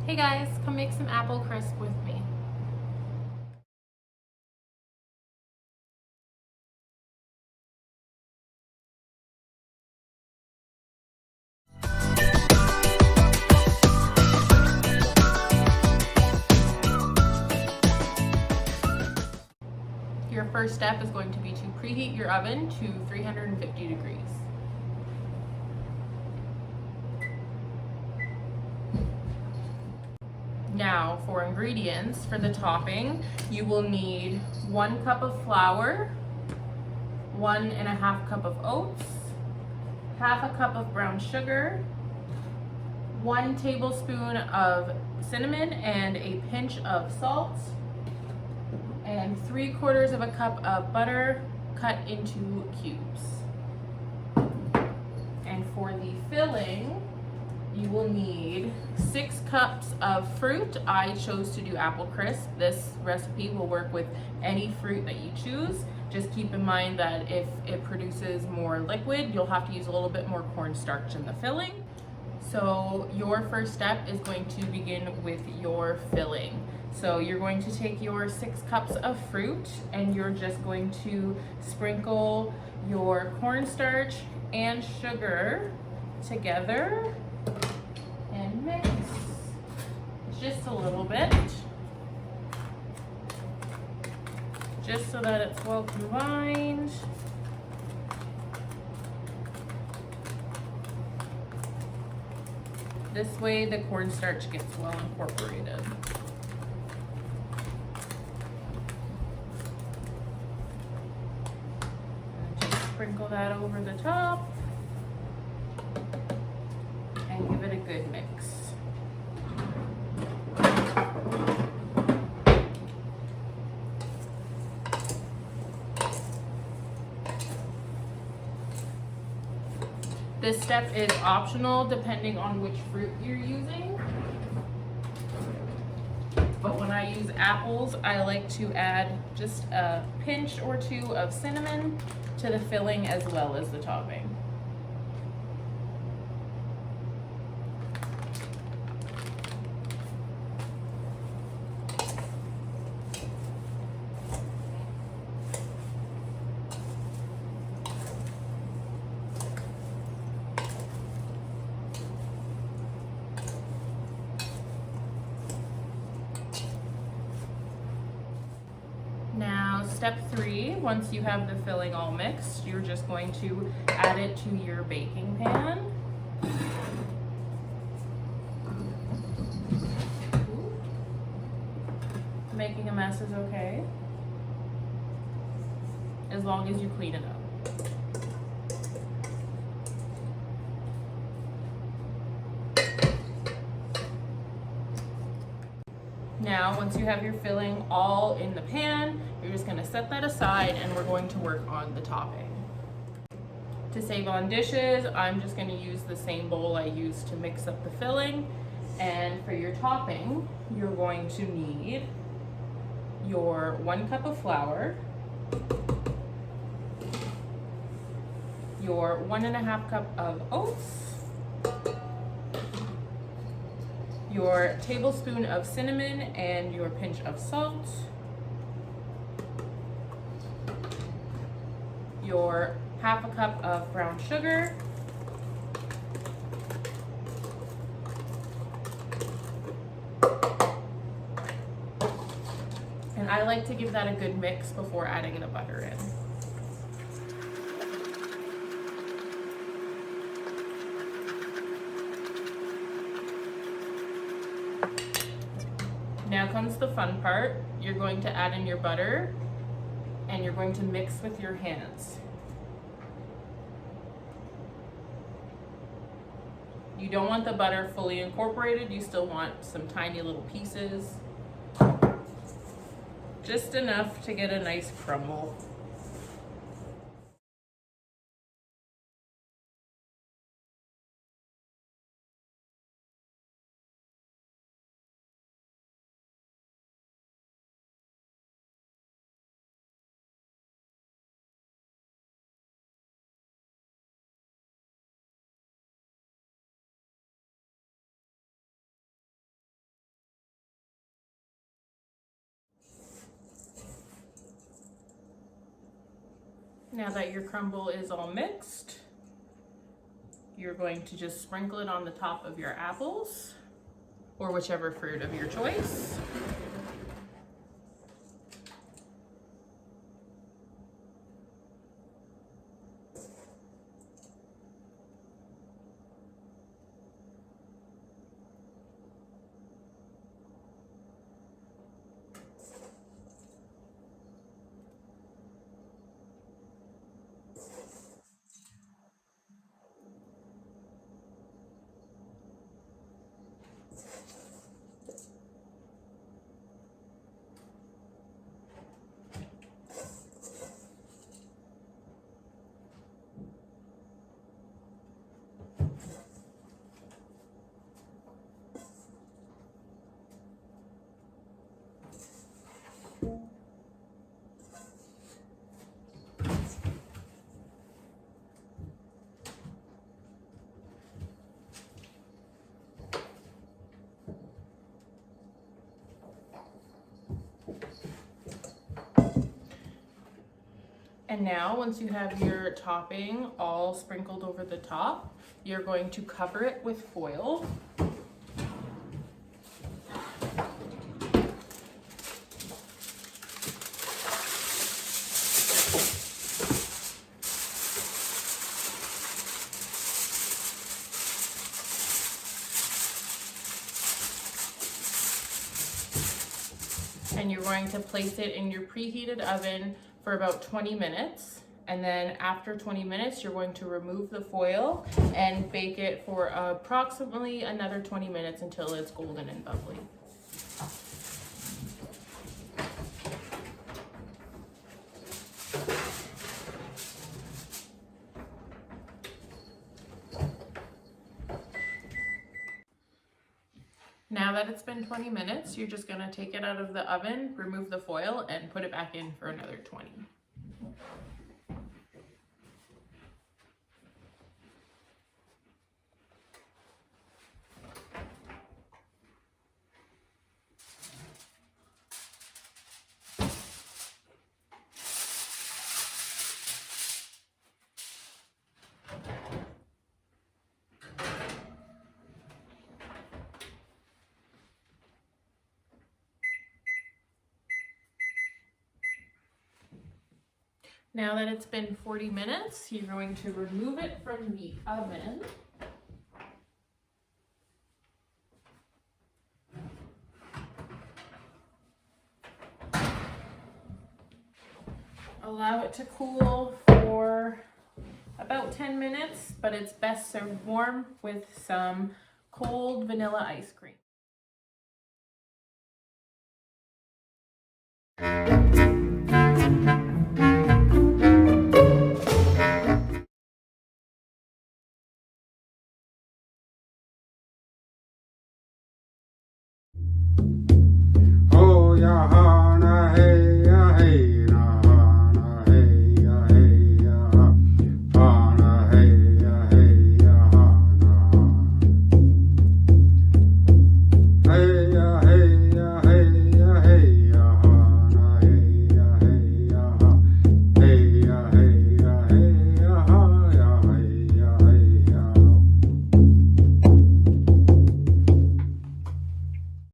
Hey guys, come make some apple crisp with me. Your first step is going to be to preheat your oven to 350 degrees. Now for ingredients, for the topping, you will need 1 cup of flour, 1.5 cup of oats, half a cup of brown sugar, 1 tablespoon of cinnamon and a pinch of salt, and 3/4 of a cup of butter cut into cubes. And for the filling, you will need 6 cups of fruit. I chose to do apple crisp. This recipe will work with any fruit that you choose. Just keep in mind that if it produces more liquid, you'll have to use a little bit more cornstarch in the filling. So your first step is going to begin with your filling. So you're going to take your 6 cups of fruit and you're just going to sprinkle your cornstarch and sugar together and mix just a little bit, just so that it's well combined. This way the cornstarch gets well incorporated. And just sprinkle that over the top and give it a good mix. This step is optional depending on which fruit you're using. But when I use apples, I like to add just a pinch or 2 of cinnamon to the filling as well as the topping. Now, step 3, once you have the filling all mixed, you're just going to add it to your baking pan. Making a mess is okay, as long as you clean it up. Now, once you have your filling all in the pan, you're just gonna set that aside and we're going to work on the topping. To save on dishes, I'm just gonna use the same bowl I used to mix up the filling. And for your topping, you're going to need your 1 cup of flour, your 1.5 cup of oats, your tablespoon of cinnamon and your pinch of salt, your half a cup of brown sugar, and I like to give that a good mix before adding the butter in. Now comes the fun part. You're going to add in your butter and you're going to mix with your hands. You don't want the butter fully incorporated, you still want some tiny little pieces. Just enough to get a nice crumble. Now that your crumble is all mixed, you're going to just sprinkle it on the top of your apples or whichever fruit of your choice. And now, once you have your topping all sprinkled over the top, you're going to cover it with foil. And you're going to place it in your preheated oven for about 20 minutes. And then after 20 minutes, you're going to remove the foil and bake it for approximately another 20 minutes until it's golden and bubbly. Now that it's been 20 minutes, you're just gonna take it out of the oven, remove the foil, and put it back in for another 20. Now that it's been 40 minutes, you're going to remove it from the oven. Allow it to cool for about 10 minutes, but it's best served warm with some cold vanilla ice cream.